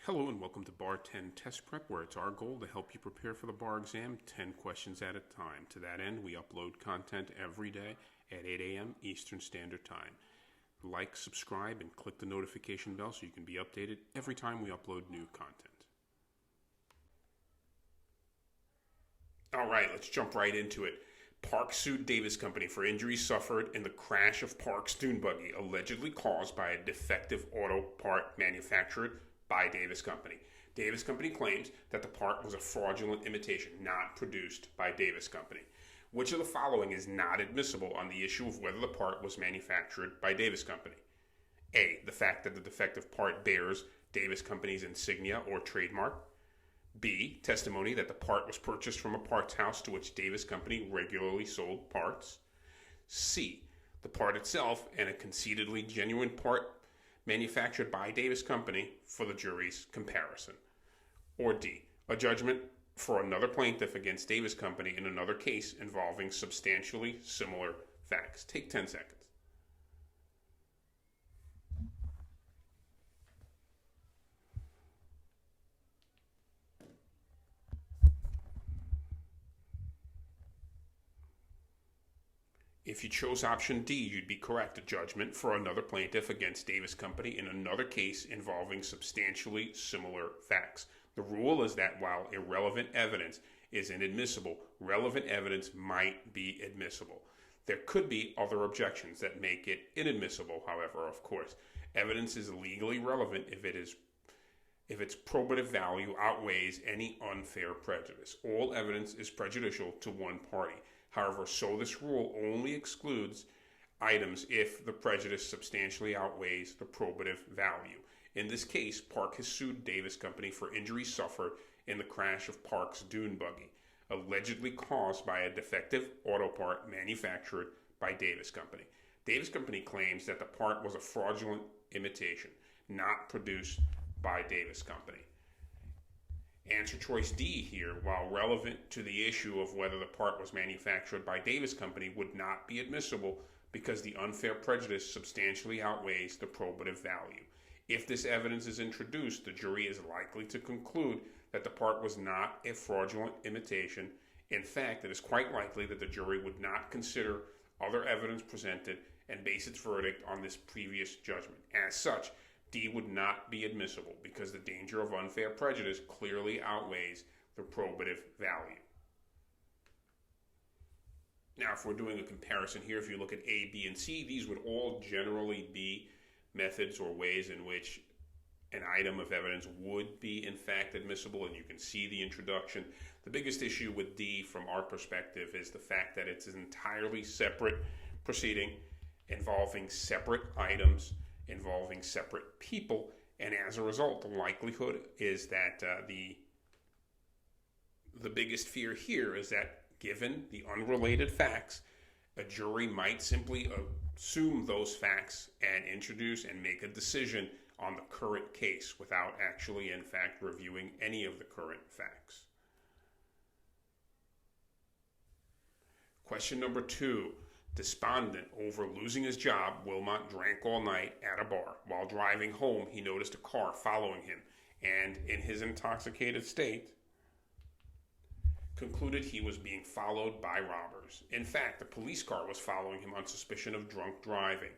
Hello and welcome to Bar10 Test Prep, where it's our goal to help you prepare for the bar exam 10 questions at a time. To that end, we upload content every day at 8 a.m. Eastern Standard Time. Like, subscribe, and click the notification bell so you can be updated every time we upload new content. All right, let's jump right into it. Park sued Davis Company for injuries suffered in the crash of Park's dune buggy, allegedly caused by a defective auto part manufactured by Davis Company. Davis Company claims that the part was a fraudulent imitation, not produced by Davis Company. Which of the following is not admissible on the issue of whether the part was manufactured by Davis Company? A. The fact that the defective part bears Davis Company's insignia or trademark. B. Testimony that the part was purchased from a parts house to which Davis Company regularly sold parts. C. The part itself and a conceitedly genuine part manufactured by Davis Company for the jury's comparison. Or D. A judgment for another plaintiff against Davis Company in another case involving substantially similar facts. Take 10 seconds. If you chose option D, you'd be correct. A judgment for another plaintiff against Davis Company in another case involving substantially similar facts. The rule is that while irrelevant evidence is inadmissible, relevant evidence might be admissible. There could be other objections that make it inadmissible, however, of course. Evidence is legally relevant if its probative value outweighs any unfair prejudice. All evidence is prejudicial to one party. However, this rule only excludes items if the prejudice substantially outweighs the probative value. In this case, Park has sued Davis Company for injuries suffered in the crash of Park's dune buggy, allegedly caused by a defective auto part manufactured by Davis Company. Davis Company claims that the part was a fraudulent imitation, not produced by Davis Company. Answer choice D here, while relevant to the issue of whether the part was manufactured by Davis Company, would not be admissible because the unfair prejudice substantially outweighs the probative value. If this evidence is introduced, the jury is likely to conclude that the part was not a fraudulent imitation. In fact, it is quite likely that the jury would not consider other evidence presented and base its verdict on this previous judgment. As such, D would not be admissible because the danger of unfair prejudice clearly outweighs the probative value. Now, if we're doing a comparison here, if you look at A, B, and C, these would all generally be methods or ways in which an item of evidence would be in fact admissible, and you can see the introduction. The biggest issue with D from our perspective is the fact that it's an entirely separate proceeding involving separate items, involving separate people, and as a result, the likelihood is that the biggest fear here is that given the unrelated facts, a jury might simply assume those facts and introduce and make a decision on the current case without actually, in fact, reviewing any of the current facts. Question number 2. Despondent over losing his job, Wilmot drank all night at a bar. While driving home, he noticed a car following him and, in his intoxicated state, concluded he was being followed by robbers. In fact, the police car was following him on suspicion of drunk driving.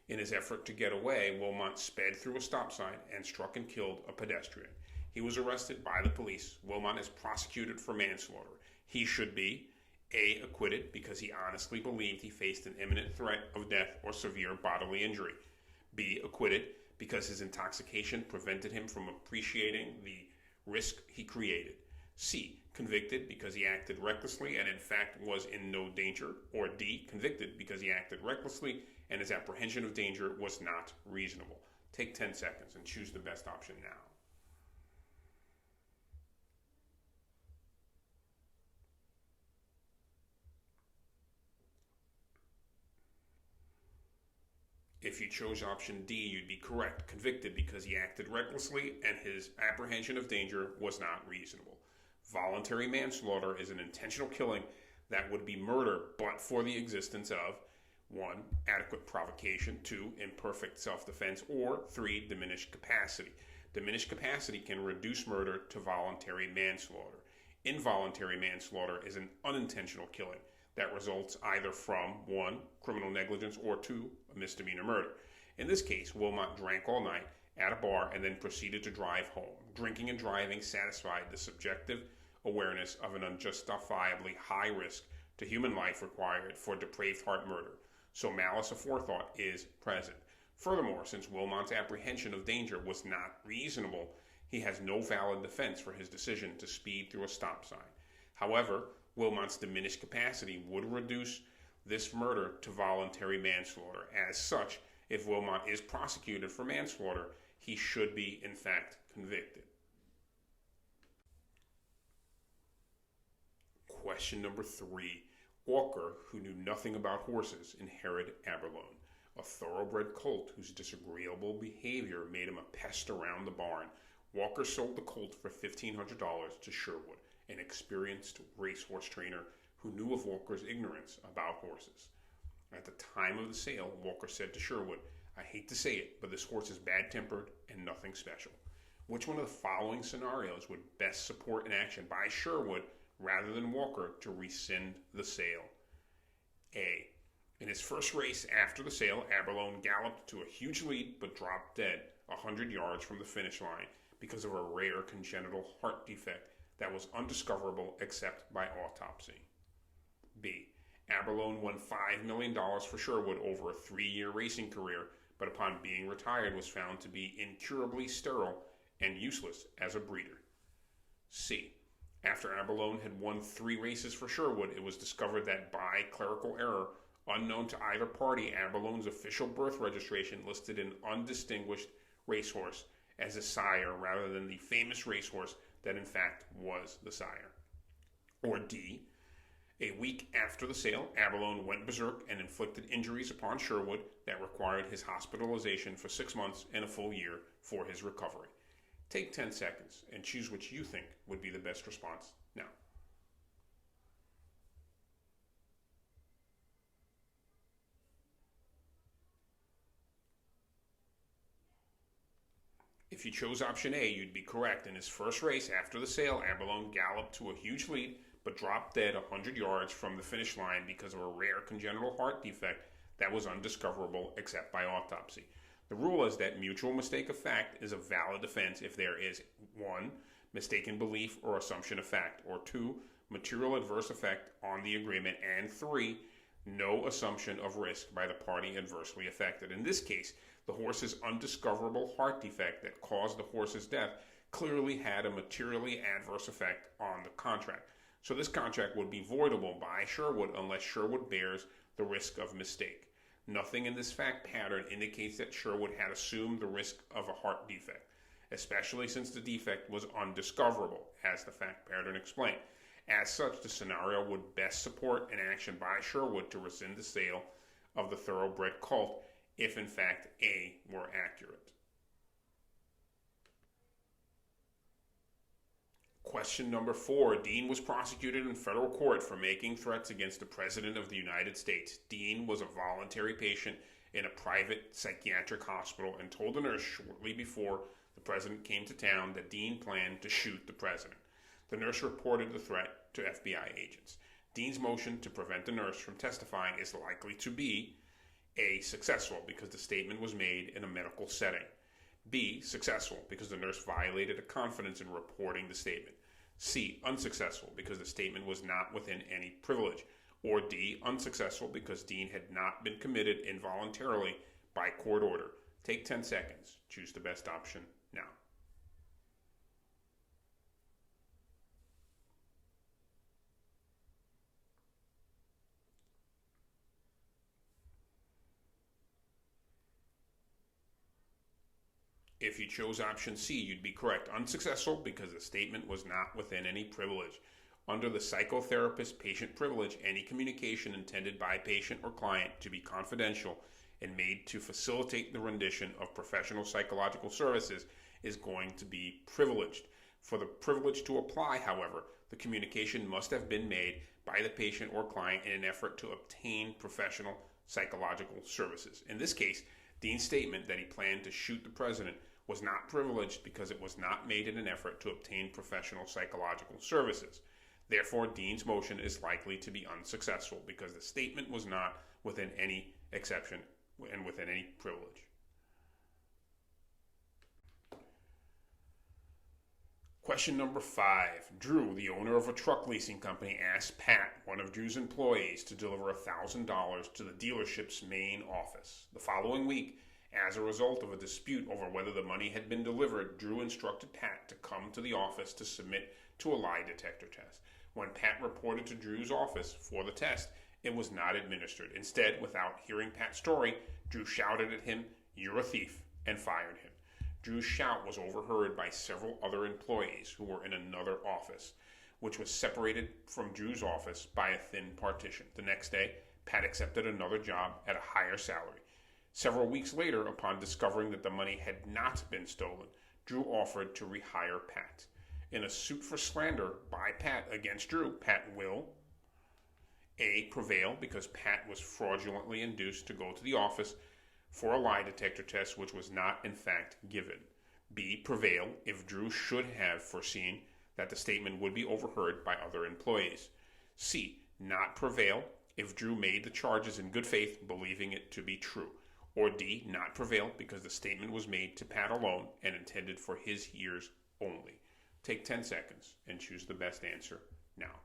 In his effort to get away, Wilmot sped through a stop sign and struck and killed a pedestrian. He was arrested by the police. Wilmot is prosecuted for manslaughter. He should be A. Acquitted because he honestly believed he faced an imminent threat of death or severe bodily injury. B. Acquitted because his intoxication prevented him from appreciating the risk he created. C. Convicted because he acted recklessly and in fact was in no danger. Or D. Convicted because he acted recklessly and his apprehension of danger was not reasonable. Take 10 seconds and choose the best option now. If you chose option D, you'd be correct. Convicted because he acted recklessly and his apprehension of danger was not reasonable. Voluntary manslaughter is an intentional killing that would be murder but for the existence of 1. Adequate provocation, 2. Imperfect self-defense, or 3. Diminished capacity. Diminished capacity can reduce murder to voluntary manslaughter. Involuntary manslaughter is an unintentional killing that results either from 1. Criminal negligence, or 2. A misdemeanor murder. In this case, Wilmot drank all night at a bar and then proceeded to drive home. Drinking and driving satisfied the subjective awareness of an unjustifiably high risk to human life required for depraved heart murder, so malice aforethought is present. Furthermore, since Wilmot's apprehension of danger was not reasonable, he has no valid defense for his decision to speed through a stop sign. However, Wilmot's diminished capacity would reduce this murder to voluntary manslaughter. As such, if Wilmot is prosecuted for manslaughter, he should be, in fact, convicted. Question number 3. Walker, who knew nothing about horses, inherited Aberlone, a thoroughbred colt whose disagreeable behavior made him a pest around the barn. Walker sold the colt for $1,500 to Sherwood, an experienced racehorse trainer who knew of Walker's ignorance about horses. At the time of the sale, Walker said to Sherwood, "I hate to say it, but this horse is bad-tempered and nothing special." Which one of the following scenarios would best support an action by Sherwood rather than Walker to rescind the sale? A. In his first race after the sale, Aberlone galloped to a huge lead but dropped dead 100 yards from the finish line because of a rare congenital heart defect that was undiscoverable except by autopsy. B. Aberlone won $5 million for Sherwood over a 3-year racing career, but upon being retired was found to be incurably sterile and useless as a breeder. C. After Aberlone had won 3 races for Sherwood, it was discovered that by clerical error, unknown to either party, Aberlone's official birth registration listed an undistinguished racehorse as a sire rather than the famous racehorse that in fact was the sire. Or D. A week after the sale, Aberlone went berserk and inflicted injuries upon Sherwood that required his hospitalization for 6 months and a full year for his recovery. Take 10 seconds and choose which you think would be the best response now. If you chose option A, you'd be correct. In his first race after the sale, Aberlone galloped to a huge lead but dropped dead 100 yards from the finish line because of a rare congenital heart defect that was undiscoverable except by autopsy. The rule is that mutual mistake of fact is a valid defense if there is 1. Mistaken belief or assumption of fact, or 2. Material adverse effect on the agreement, and 3. No assumption of risk by the party adversely affected. In this case, the horse's undiscoverable heart defect that caused the horse's death clearly had a materially adverse effect on the contract. So this contract would be voidable by Sherwood unless Sherwood bears the risk of mistake. Nothing in this fact pattern indicates that Sherwood had assumed the risk of a heart defect, especially since the defect was undiscoverable, as the fact pattern explained. As such, the scenario would best support an action by Sherwood to rescind the sale of the thoroughbred colt if in fact A were accurate. Question number 4. Dean was prosecuted in federal court for making threats against the President of the United States. Dean was a voluntary patient in a private psychiatric hospital and told a nurse shortly before the President came to town that Dean planned to shoot the President. The nurse reported the threat to FBI agents. Dean's motion to prevent the nurse from testifying is likely to be A. Successful because the statement was made in a medical setting. B. Successful because the nurse violated a confidence in reporting the statement. C. Unsuccessful because the statement was not within any privilege. Or D. Unsuccessful because Dean had not been committed involuntarily by court order. Take 10 seconds. Choose the best option now. If you chose option C, you'd be correct. Unsuccessful because the statement was not within any privilege. Under the psychotherapist patient privilege, any communication intended by patient or client to be confidential and made to facilitate the rendition of professional psychological services is going to be privileged. For the privilege to apply, however, the communication must have been made by the patient or client in an effort to obtain professional psychological services. In this case, Dean's statement that he planned to shoot the President was not privileged because it was not made in an effort to obtain professional psychological services. Therefore, Dean's motion is likely to be unsuccessful because the statement was not within any exception and within any privilege. Question number 5. Drew, the owner of a truck leasing company, asked Pat, one of Drew's employees, to deliver $1,000 to the dealership's main office. The following week, as a result of a dispute over whether the money had been delivered, Drew instructed Pat to come to the office to submit to a lie detector test. When Pat reported to Drew's office for the test, it was not administered. Instead, without hearing Pat's story, Drew shouted at him, "You're a thief," and fired him. Drew's shout was overheard by several other employees who were in another office, which was separated from Drew's office by a thin partition. The next day, Pat accepted another job at a higher salary. Several weeks later, upon discovering that the money had not been stolen, Drew offered to rehire Pat. In a suit for slander by Pat against Drew, Pat will A. prevail because Pat was fraudulently induced to go to the office for a lie detector test which was not in fact given. B. prevail if Drew should have foreseen that the statement would be overheard by other employees. C. not prevail if Drew made the charges in good faith, believing it to be true. Or D. not prevail because the statement was made to Pat alone and intended for his ears only. Take 10 seconds and choose the best answer now.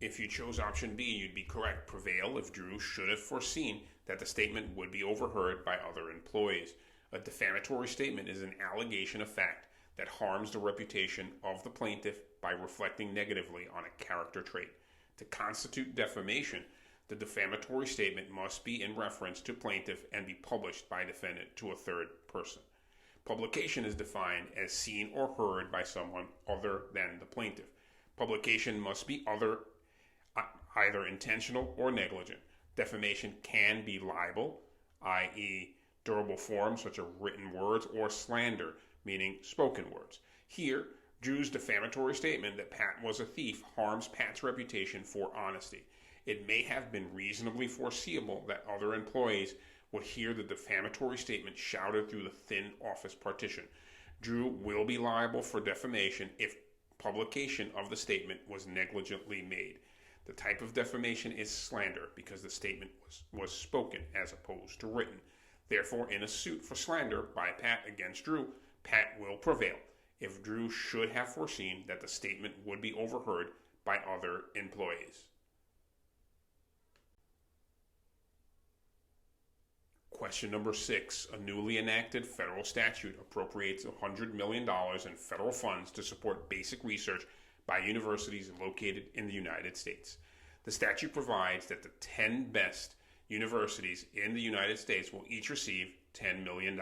If you chose option B, you'd be correct. Prevail if Drew should have foreseen that the statement would be overheard by other employees. A defamatory statement is an allegation of fact that harms the reputation of the plaintiff by reflecting negatively on a character trait. To constitute defamation, the defamatory statement must be in reference to plaintiff and be published by defendant to a third person. Publication is defined as seen or heard by someone other than the plaintiff. Publication must be either intentional or negligent. Defamation can be libel, i.e., durable forms such as written words, or slander, meaning spoken words. Here, Drew's defamatory statement that Pat was a thief harms Pat's reputation for honesty. It may have been reasonably foreseeable that other employees would hear the defamatory statement shouted through the thin office partition. Drew will be liable for defamation if publication of the statement was negligently made. The type of defamation is slander because the statement was spoken as opposed to written. Therefore, in a suit for slander by Pat against Drew, Pat will prevail if Drew should have foreseen that the statement would be overheard by other employees. Question number 6. A newly enacted federal statute appropriates $100 million in federal funds to support basic research by universities located in the United States. The statute provides that the 10 best universities in the United States will each receive $10 million.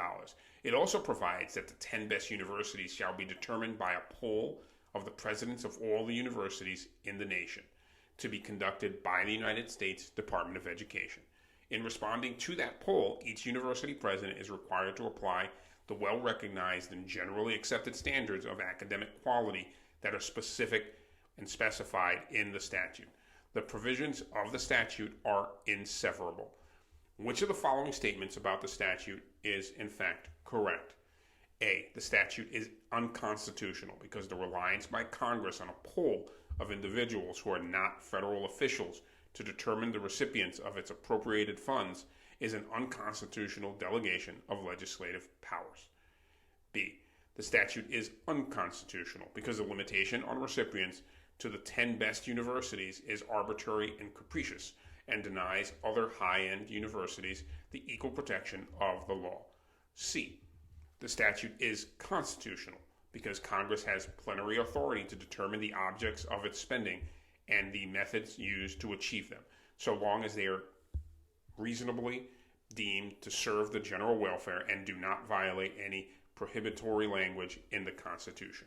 It also provides that the 10 best universities shall be determined by a poll of the presidents of all the universities in the nation, to be conducted by the United States Department of Education. In responding to that poll, each university president is required to apply the well-recognized and generally accepted standards of academic quality that are specific and specified in the statute. The provisions of the statute are inseparable. Which of the following statements about the statute is, in fact, correct? A. The statute is unconstitutional because the reliance by Congress on a poll of individuals who are not federal officials to determine the recipients of its appropriated funds is an unconstitutional delegation of legislative powers. B. The statute is unconstitutional because the limitation on recipients to the 10 best universities is arbitrary and capricious and denies other high-end universities the equal protection of the law. C. The statute is constitutional because Congress has plenary authority to determine the objects of its spending and the methods used to achieve them, so long as they are reasonably deemed to serve the general welfare and do not violate any prohibitory language in the Constitution.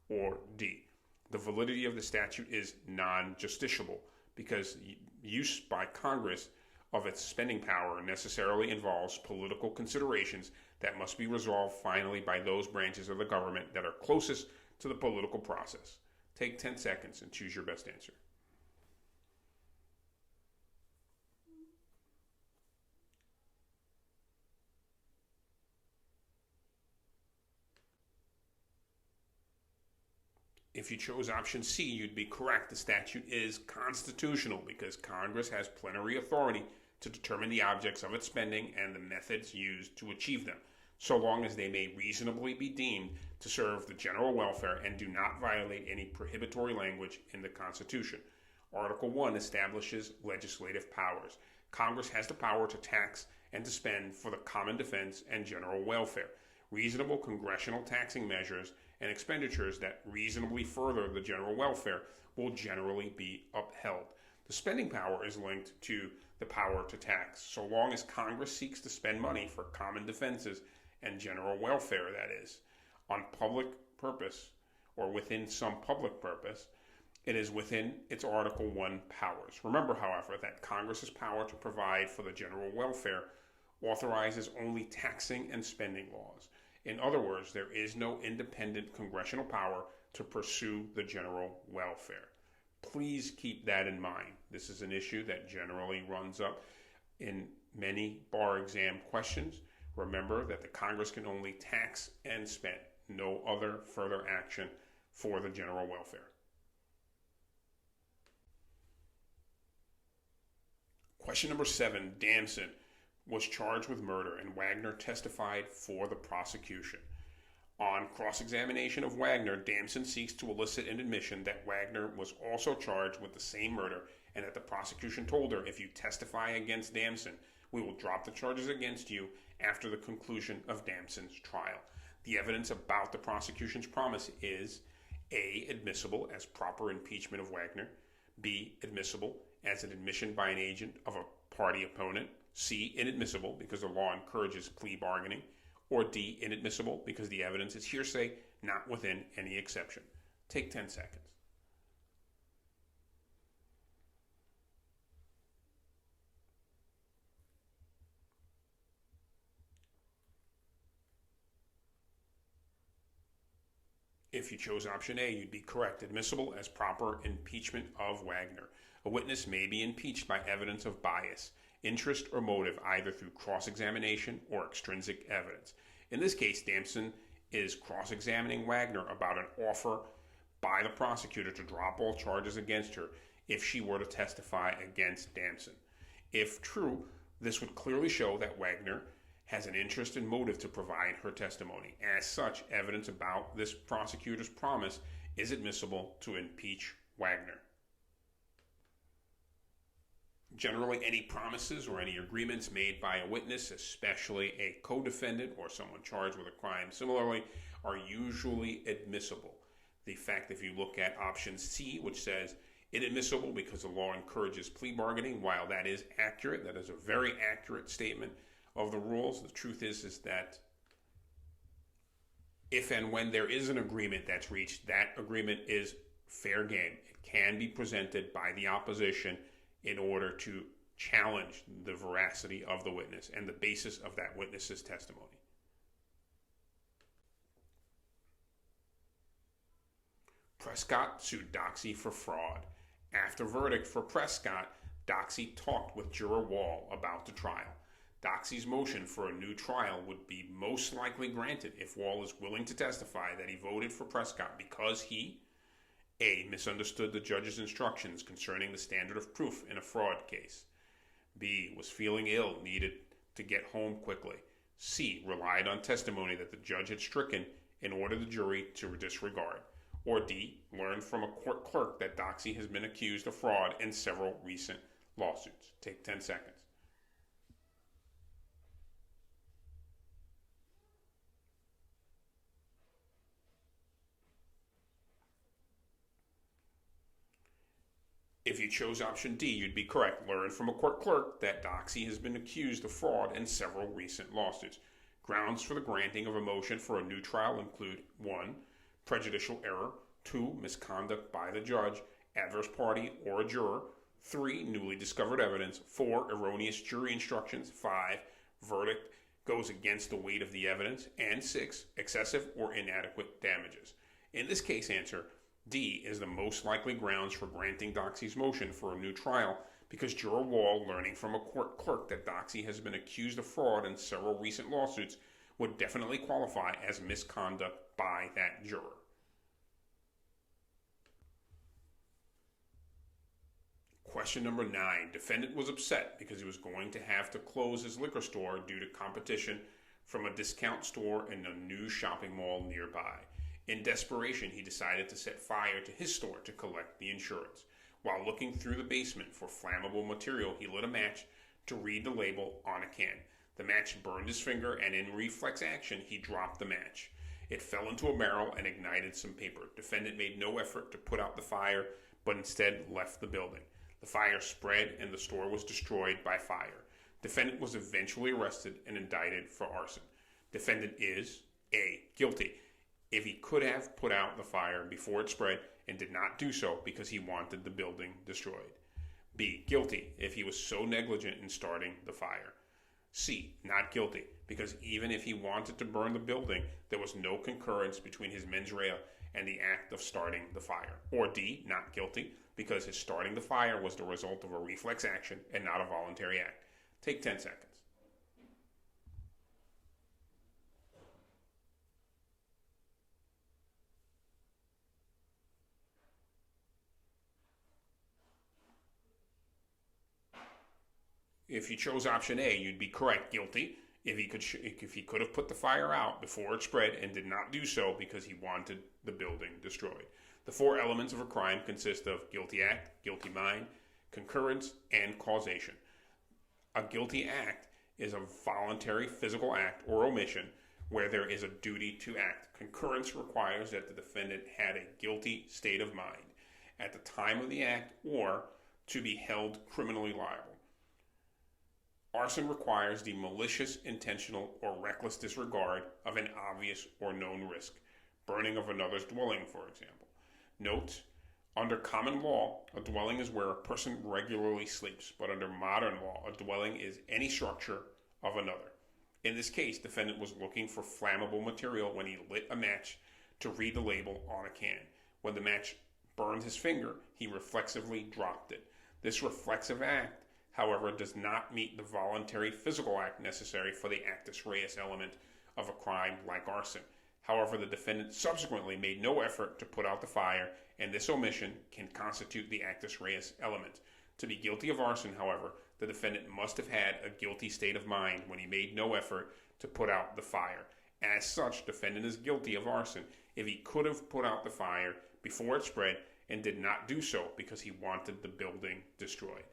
Or D. The validity of the statute is non-justiciable because use by Congress of its spending power necessarily involves political considerations that must be resolved finally by those branches of the government that are closest to the political process. Take 10 seconds and choose your best answer. If you chose option C, you'd be correct. The statute is constitutional because Congress has plenary authority to determine the objects of its spending and the methods used to achieve them, so long as they may reasonably be deemed to serve the general welfare and do not violate any prohibitory language in the Constitution. Article 1 establishes legislative powers. Congress has the power to tax and to spend for the common defense and general welfare. Reasonable congressional taxing measures and expenditures that reasonably further the general welfare will generally be upheld. The spending power is linked to the power to tax. So long as Congress seeks to spend money for common defenses and general welfare, that is, on public purpose or within some public purpose, it is within its Article 1 powers. Remember, however, that Congress's power to provide for the general welfare authorizes only taxing and spending laws. In other words, there is no independent congressional power to pursue the general welfare. Please keep that in mind. This is an issue that generally runs up in many bar exam questions. Remember that the Congress can only tax and spend, no other further action for the general welfare. Question number 7, Danson was charged with murder and Wagner testified for the prosecution. On cross-examination of Wagner, Danson seeks to elicit an admission that Wagner was also charged with the same murder and that the prosecution told her, if you testify against Danson, we will drop the charges against you after the conclusion of Danson's trial. The evidence about the prosecution's promise is A, admissible as proper impeachment of Wagner, B, admissible as an admission by an agent of a party opponent, C, inadmissible because the law encourages plea bargaining, or D, inadmissible because the evidence is hearsay, not within any exception. Take 10 seconds. If you chose option A, you'd be correct. Admissible as proper impeachment of Wagner. A witness may be impeached by evidence of bias, interest, or motive, either through cross-examination or extrinsic evidence. In this case, Danson is cross-examining Wagner about an offer by the prosecutor to drop all charges against her if she were to testify against Danson. If true, this would clearly show that Wagner has an interest and motive to provide her testimony. As such, evidence about this prosecutor's promise is admissible to impeach Wagner. Generally, any promises or any agreements made by a witness, especially a co-defendant or someone charged with a crime similarly, are usually admissible. The fact, if you look at option C, which says inadmissible because the law encourages plea bargaining, while that is accurate, that is a very accurate statement of the rules, the truth is that if and when there is an agreement that's reached, that agreement is fair game. It can be presented by the opposition in order to challenge the veracity of the witness and the basis of that witness's testimony. Prescott sued Doxey for fraud. After verdict for Prescott, Doxey talked with juror Wall about the trial. Doxey's motion for a new trial would be most likely granted if Wall is willing to testify that he voted for Prescott because he A, misunderstood the judge's instructions concerning the standard of proof in a fraud case. B, was feeling ill, needed to get home quickly. C, relied on testimony that the judge had stricken in order the jury to disregard. Or D, learned from a court clerk that Doxey has been accused of fraud in several recent lawsuits. Take 10 seconds. If you chose option D, you'd be correct. Learned from a court clerk that Doxey has been accused of fraud in several recent lawsuits. Grounds for the granting of a motion for a new trial include 1, prejudicial error, 2, misconduct by the judge, adverse party, or a juror, 3, newly discovered evidence, 4, erroneous jury instructions, 5, verdict goes against the weight of the evidence, and 6, excessive or inadequate damages. In this case, answer D is the most likely grounds for granting Doxy's motion for a new trial because Juror Wall, learning from a court clerk that Doxy has been accused of fraud in several recent lawsuits, would definitely qualify as misconduct by that juror. Question number 9. Defendant was upset because he was going to have to close his liquor store due to competition from a discount store in a new shopping mall nearby. In desperation, he decided to set fire to his store to collect the insurance. While looking through the basement for flammable material, he lit a match to read the label on a can. The match burned his finger, and in reflex action, he dropped the match. It fell into a barrel and ignited some paper. Defendant made no effort to put out the fire, but instead left the building. The fire spread, and the store was destroyed by fire. Defendant was eventually arrested and indicted for arson. Defendant is A. Guilty if he could have put out the fire before it spread and did not do so because he wanted the building destroyed. B. Guilty if he was so negligent in starting the fire. C. Not guilty because even if he wanted to burn the building, there was no concurrence between his mens rea and the act of starting the fire. Or D. Not guilty because his starting the fire was the result of a reflex action and not a voluntary act. Take 10 seconds. If you chose option A, you'd be correct, guilty, if he could have put the fire out before it spread and did not do so because he wanted the building destroyed. The 4 elements of a crime consist of guilty act, guilty mind, concurrence, and causation. A guilty act is a voluntary physical act or omission where there is a duty to act. Concurrence requires that the defendant had a guilty state of mind at the time of the act or to be held criminally liable. Arson requires the malicious, intentional, or reckless disregard of an obvious or known risk. Burning of another's dwelling, for example. Note, under common law, a dwelling is where a person regularly sleeps, but under modern law, a dwelling is any structure of another. In this case, defendant was looking for flammable material when he lit a match to read the label on a can. When the match burned his finger, he reflexively dropped it. This reflexive act, however, does not meet the voluntary physical act necessary for the actus reus element of a crime like arson. However, the defendant subsequently made no effort to put out the fire, and this omission can constitute the actus reus element. To be guilty of arson, however, the defendant must have had a guilty state of mind when he made no effort to put out the fire. As such, defendant is guilty of arson if he could have put out the fire before it spread and did not do so because he wanted the building destroyed.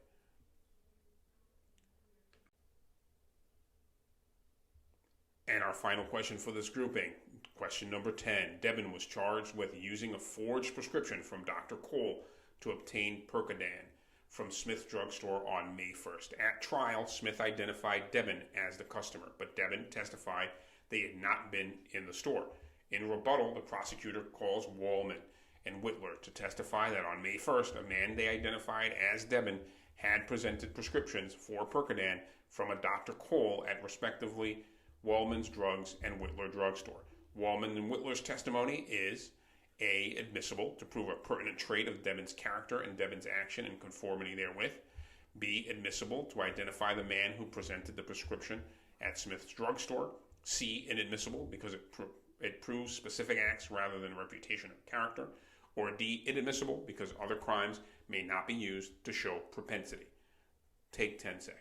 And our final question for this grouping, question number 10. Debin was charged with using a forged prescription from Dr. Cole to obtain Percodan from Smith's drugstore on May 1st. At trial, Smith identified Debin as the customer, but Debin testified they had not been in the store. In rebuttal, the prosecutor calls Wallman and Whitler to testify that on May 1st, a man they identified as Debin had presented prescriptions for Percodan from a Dr. Cole at respectively Wallman's Drugs and Whitler Drugstore. Wallman and Whitler's testimony is A. Admissible to prove a pertinent trait of Debin's character and Debin's action in conformity therewith. B. Admissible to identify the man who presented the prescription at Smith's drugstore. C. Inadmissible because it proves specific acts rather than reputation of character. Or D. Inadmissible because other crimes may not be used to show propensity. Take 10 seconds.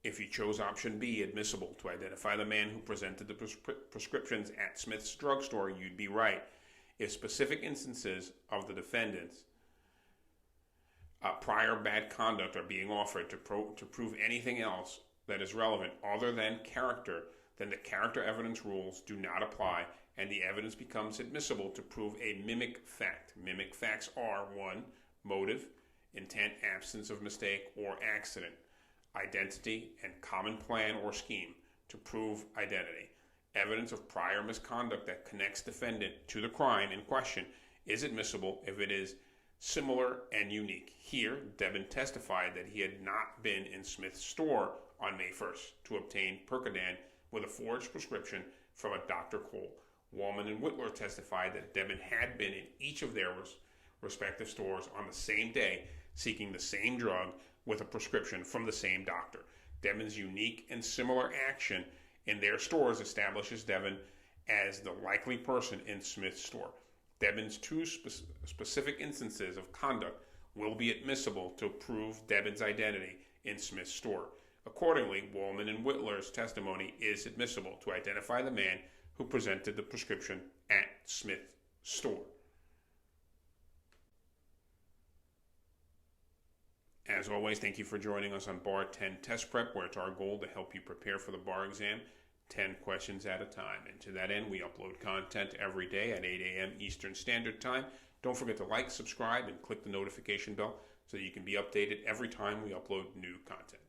If you chose option B, admissible, to identify the man who presented the prescriptions at Smith's drugstore, you'd be right. If specific instances of the defendant's prior bad conduct are being offered to prove anything else that is relevant other than character, then the character evidence rules do not apply and the evidence becomes admissible to prove a mimic fact. Mimic facts are 1. Motive, intent, absence of mistake, or accident. Identity, and common plan or scheme to prove identity. Evidence of prior misconduct that connects defendant to the crime in question is admissible if it is similar and unique. Here, Devin testified that he had not been in Smith's store on May 1st to obtain Percodan with a forged prescription from a Dr. Cole. Wallman and Whitler testified that Devin had been in each of their respective stores on the same day seeking the same drug with a prescription from the same doctor. Devin's unique and similar action in their stores establishes Devin as the likely person in Smith's store. Devin's two specific instances of conduct will be admissible to prove Devin's identity in Smith's store. Accordingly, Wallman and Whitler's testimony is admissible to identify the man who presented the prescription at Smith's store. As always, thank you for joining us on Bar 10 Test Prep, where it's our goal to help you prepare for the bar exam 10 questions at a time. And to that end, we upload content every day at 8 a.m. Eastern Standard Time. Don't forget to like, subscribe, and click the notification bell so that you can be updated every time we upload new content.